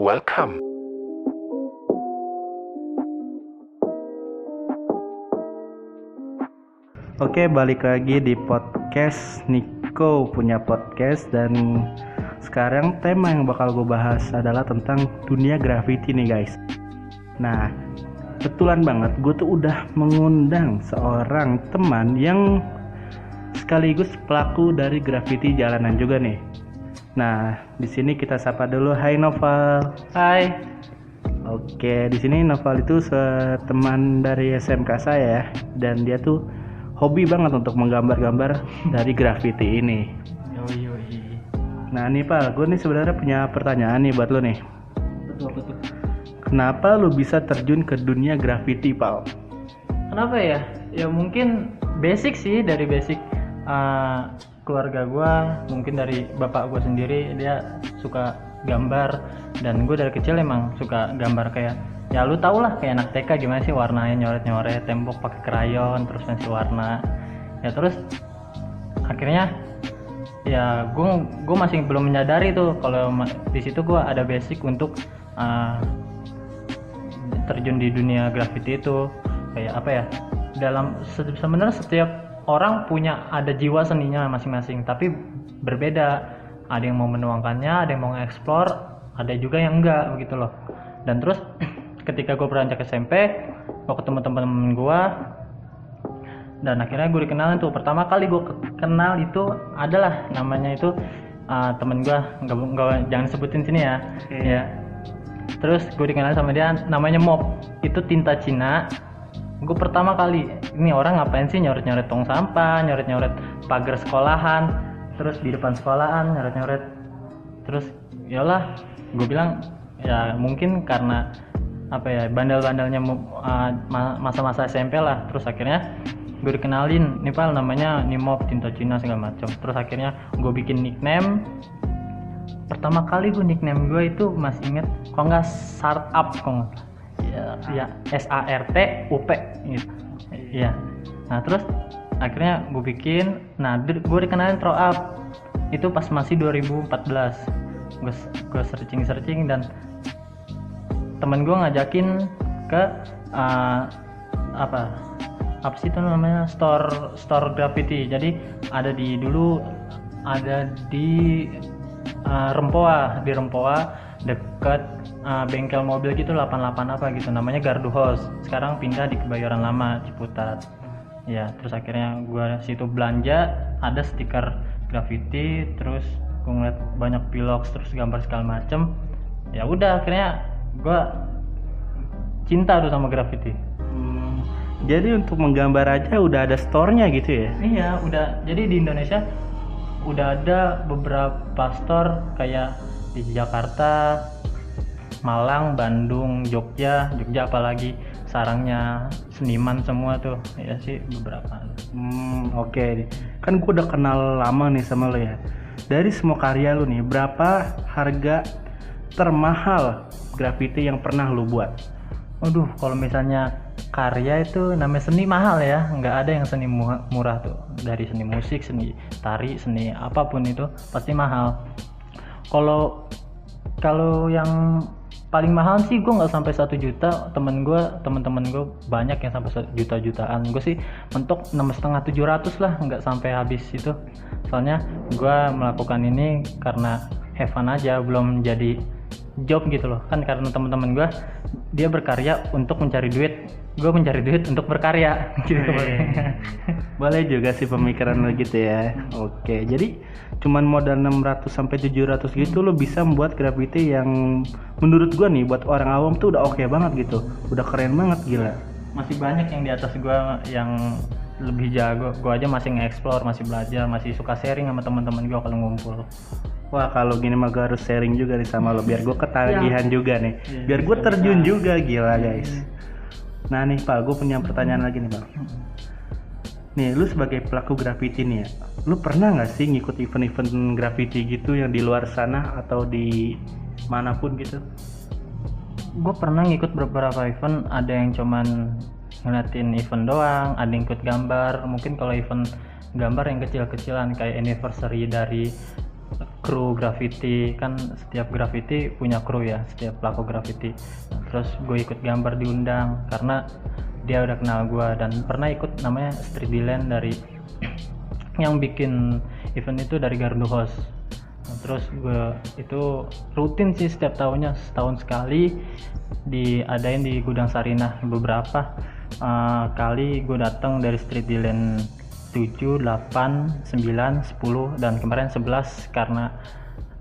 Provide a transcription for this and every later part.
Welcome. Oke, balik lagi di podcast Niko punya podcast. Dan sekarang tema yang bakal gue bahas adalah tentang dunia graffiti nih guys. Nah, kebetulan banget gue tuh udah mengundang seorang teman yang sekaligus pelaku dari graffiti jalanan juga nih. Nah, di sini kita sapa dulu. Hai Noval. Hai. Oke, di sini Noval itu teman dari SMK saya ya, dan dia tuh hobi banget untuk menggambar-gambar dari graffiti ini. Yoi. Nah nih Pal, gue nih sebenarnya punya pertanyaan nih buat lo nih. Betul. Kenapa lo bisa terjun ke dunia graffiti, Pal? Kenapa ya? Ya mungkin basic sih, dari basic keluarga gue, mungkin dari bapak gue sendiri, dia suka gambar, dan gue dari kecil emang suka gambar. Kayak ya lu tau lah, kayak anak TK gimana sih warnanya, nyoret-nyoret tembok pakai krayon terus pensil warna ya. Terus akhirnya ya gue masih belum menyadari tuh kalau di situ gue ada basic untuk terjun di dunia graffiti itu. Kayak apa ya, dalam sebenarnya setiap orang ada jiwa seninya masing-masing, tapi berbeda. Ada yang mau menuangkannya, ada yang mau nge-explore, ada juga yang enggak begitu loh. Dan terus ketika gue beranjak SMP, gue ketemu teman-teman gue, dan akhirnya gue dikenalin tuh. Pertama kali gue kenal itu adalah namanya itu temen gue, nggak jangan sebutin sini ya. Okay. Ya. Terus gue dikenalin sama dia, namanya Mop, itu tinta Cina. Gue pertama kali, ini orang ngapain sih nyoret-nyoret tong sampah, nyoret-nyoret pagar sekolahan, terus di depan sekolahan nyoret-nyoret. Terus yalah, gue bilang ya mungkin karena apa ya, bandel-bandelnya masa-masa SMP lah. Terus akhirnya gue dikenalin, nih Pal namanya Nimop tinta Cina segala macam. Terus akhirnya gue bikin nickname. Pertama kali gue nickname gue itu masih inget, kok nggak startup kok ya, SARTUP gitu ya. Nah terus akhirnya gue bikin, nah gue dikenalin throw up itu pas masih 2014. Gue searching dan temen gue ngajakin ke apa sih itu namanya, store graffiti. Jadi dulu ada di Rempoa deket bengkel mobil gitu, 88 apa gitu namanya, Gardu House. Sekarang pindah di Kebayoran Lama, Ciputat ya. Terus akhirnya gue situ belanja, ada stiker graffiti, terus gue ngeliat banyak pilox, terus gambar segala macem. Ya udah akhirnya gue cinta tuh sama graffiti. Jadi untuk menggambar aja udah ada store-nya gitu ya? Iya, udah. Jadi di Indonesia udah ada beberapa store, kayak di Jakarta, Malang, Bandung, Jogja apalagi sarangnya seniman semua tuh ya sih, beberapa. Oke. Kan gue udah kenal lama nih sama lo ya. Dari semua karya lo nih, berapa harga termahal graffiti yang pernah lo buat? Waduh, kalau misalnya karya itu namanya seni mahal ya, nggak ada yang seni murah tuh. Dari seni musik, seni tari, seni apapun itu pasti mahal. Kalau yang paling mahal sih gue nggak sampai 1 juta. Temen-temen gue banyak yang sampai jutaan. Gue sih mentok 6,5-700 lah, nggak sampai habis itu. Soalnya gue melakukan ini karena have fun aja, belum jadi job gitu loh. Kan karena temen-temen gue dia berkarya untuk mencari duit, gue mencari duit untuk berkarya gitu. Boleh juga sih pemikiran lo gitu ya. Oke, jadi cuman modal 600-700 gitu lo bisa membuat graffiti yang menurut gue nih buat orang awam tuh udah oke banget gitu, udah keren banget, gila. Masih banyak yang di atas gue yang lebih jago. Gue aja masih nge-explore, masih belajar, masih suka sharing sama teman-teman gue kalau ngumpul. Wah, kalau gini mah gue harus sharing juga nih sama lo, biar gue ketagihan juga nih, biar gue terjun juga, gila guys. Nah nih Pak, gue punya pertanyaan lagi nih Pak. Nih, lu sebagai pelaku graffiti nih ya, lu pernah nggak sih ngikut event-event graffiti gitu yang di luar sana atau di manapun gitu? Gue pernah ngikut beberapa event, ada yang cuman ngeliatin event doang, ada yang ikut gambar. Mungkin kalau event gambar yang kecil-kecilan kayak anniversary dari kru graffiti. Kan setiap graffiti punya kru ya, setiap pelaku graffiti. Terus gue ikut gambar diundang karena dia udah kenal gue, dan pernah ikut namanya Street Dilan dari yang bikin event itu dari Gardu Host. Nah, terus gue itu rutin sih setiap tahunnya, setahun sekali diadain di Gudang Sarinah. Beberapa kali gue datang dari Street Dilan 7, 8, 9, 10 dan kemarin 11 karena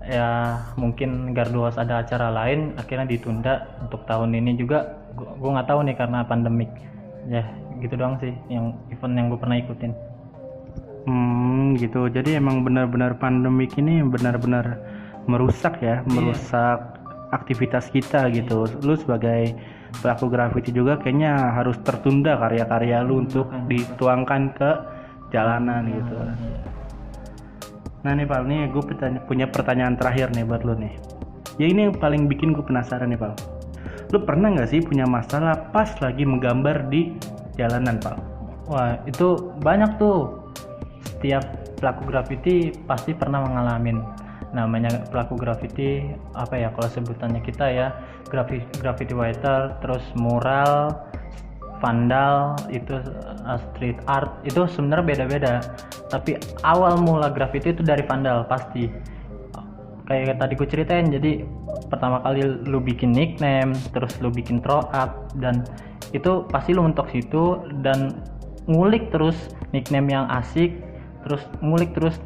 ya mungkin Gardu Host ada acara lain akhirnya ditunda untuk tahun ini juga. Gue nggak tahu nih karena pandemik ya. Gitu doang sih yang event yang gue pernah ikutin. Gitu. Jadi emang benar-benar pandemik ini benar-benar merusak ya, merusak aktivitas kita gitu. Lu sebagai pelaku graffiti juga kayaknya harus tertunda karya-karya lu untuk dituangkan ke jalanan gitu. Nah nih Pal, nih gue punya pertanyaan terakhir nih buat lu nih. Ya ini yang paling bikin gue penasaran nih Pal. Lu pernah nggak sih punya masalah pas lagi menggambar di jalanan Pal? Wah itu banyak tuh. Setiap pelaku graffiti pasti pernah mengalami. Namanya pelaku graffiti apa ya kalau sebutannya kita ya, graffiti writer, terus mural, vandal, itu street art, itu sebenarnya beda-beda. Tapi awal mula graffiti itu dari vandal pasti. Kayak tadi gue ceritain, jadi pertama kali lu bikin nickname, terus lu bikin throw up, dan itu pasti lu mentok situ dan ngulik terus nickname yang asik, terus ngulik terus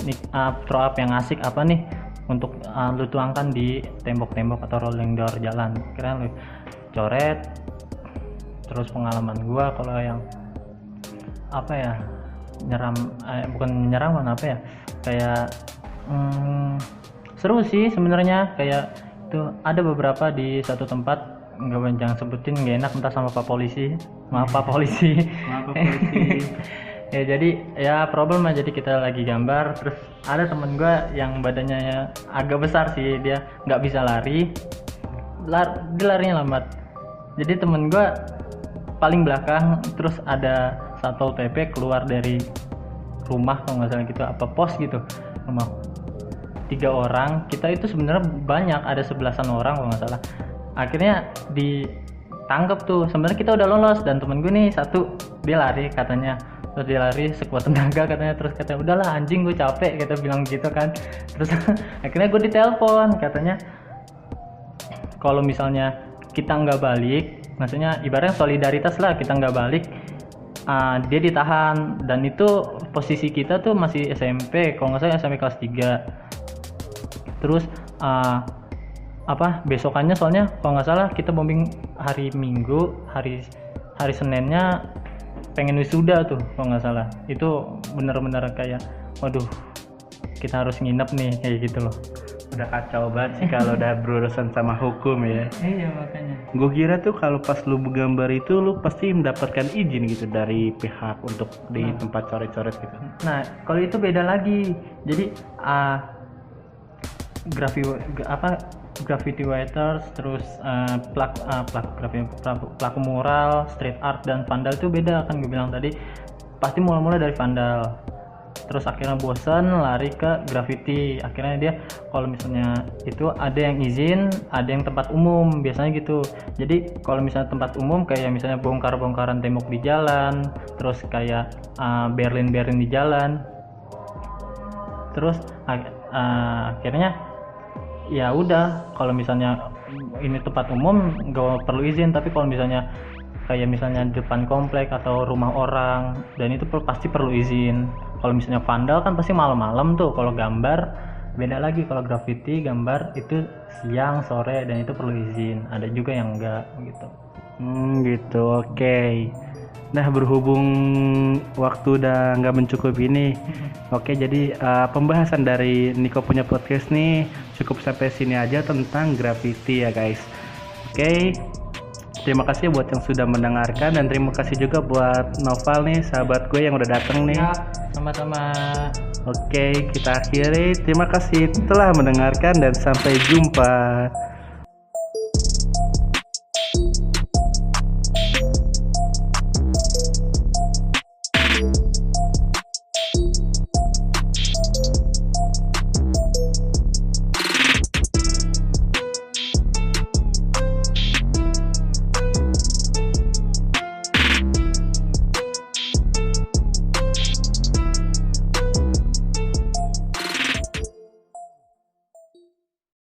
throw up yang asik apa nih untuk lu tuangkan di tembok-tembok atau rolling door jalan. Kira lu coret. Terus pengalaman gua kalau yang apa ya, bukan menyeramkan apa ya, kayak seru sih sebenarnya. Kayak itu ada beberapa di satu tempat, jangan sebutin, nggak enak entah sama Pak Polisi. Maaf Pak Polisi. Ya jadi ya problem aja. Jadi kita lagi gambar, terus ada temen gue yang badannya agak besar sih, dia nggak bisa lari, dia larinya lambat. Jadi temen gue paling belakang, terus ada Satpol PP keluar dari rumah kalau nggak salah gitu, apa pos gitu, rumah 3 orang. Kita itu sebenarnya banyak, ada 11-an orang kalau nggak salah. Akhirnya ditangkap tuh. Sebenarnya kita udah lolos, dan temen gue nih satu dia lari katanya, terus dia lari sekuat tenaga katanya, terus katanya udahlah anjing gue capek, kita bilang gitu kan. Terus akhirnya gue ditelepon, katanya kalau misalnya kita nggak balik, maksudnya ibaratnya solidaritas lah, kita nggak balik, dia ditahan. Dan itu posisi kita tuh masih SMP, kalau nggak salah SMP kelas 3. Terus besokannya soalnya kalau nggak salah kita bombing hari Minggu, hari Seninnya pengen wisuda tuh kalau nggak salah. Itu bener-bener kayak waduh kita harus nginep nih kayak gitu loh. Udah kacau banget sih kalau udah berurusan sama hukum ya. Iya makanya. Gue kira tuh kalau pas lu menggambar itu lu pasti mendapatkan izin gitu dari pihak untuk di tempat coret-coret gitu. Nah kalau itu beda lagi. Jadi graffiti writers, terus pelaku mural, street art dan vandal itu beda kan. Gue bilang tadi pasti mula-mula dari vandal, terus akhirnya bosan lari ke graffiti. Akhirnya dia kalau misalnya itu ada yang izin, ada yang tempat umum biasanya gitu. Jadi kalau misalnya tempat umum kayak misalnya bongkar-bongkaran tembok di jalan, terus kayak berlin di jalan, terus akhirnya ya udah, kalau misalnya ini tempat umum nggak perlu izin. Tapi kalau misalnya kayak misalnya depan komplek atau rumah orang, dan itu pasti perlu izin. Kalau misalnya vandal kan pasti malam-malam tuh. Kalau gambar beda lagi. Kalau graffiti gambar itu siang sore, dan itu perlu izin. Ada juga yang enggak gitu. Gitu, oke. Nah berhubung waktu udah nggak mencukupi ini, oke, jadi pembahasan dari Niko punya podcast nih cukup sampai sini aja tentang graffiti ya guys. Oke, terima kasih buat yang sudah mendengarkan, dan terima kasih juga buat Noval nih, sahabat gue yang udah datang nih. Ya, sama-sama. Oke, kita akhiri. Terima kasih telah mendengarkan dan sampai jumpa.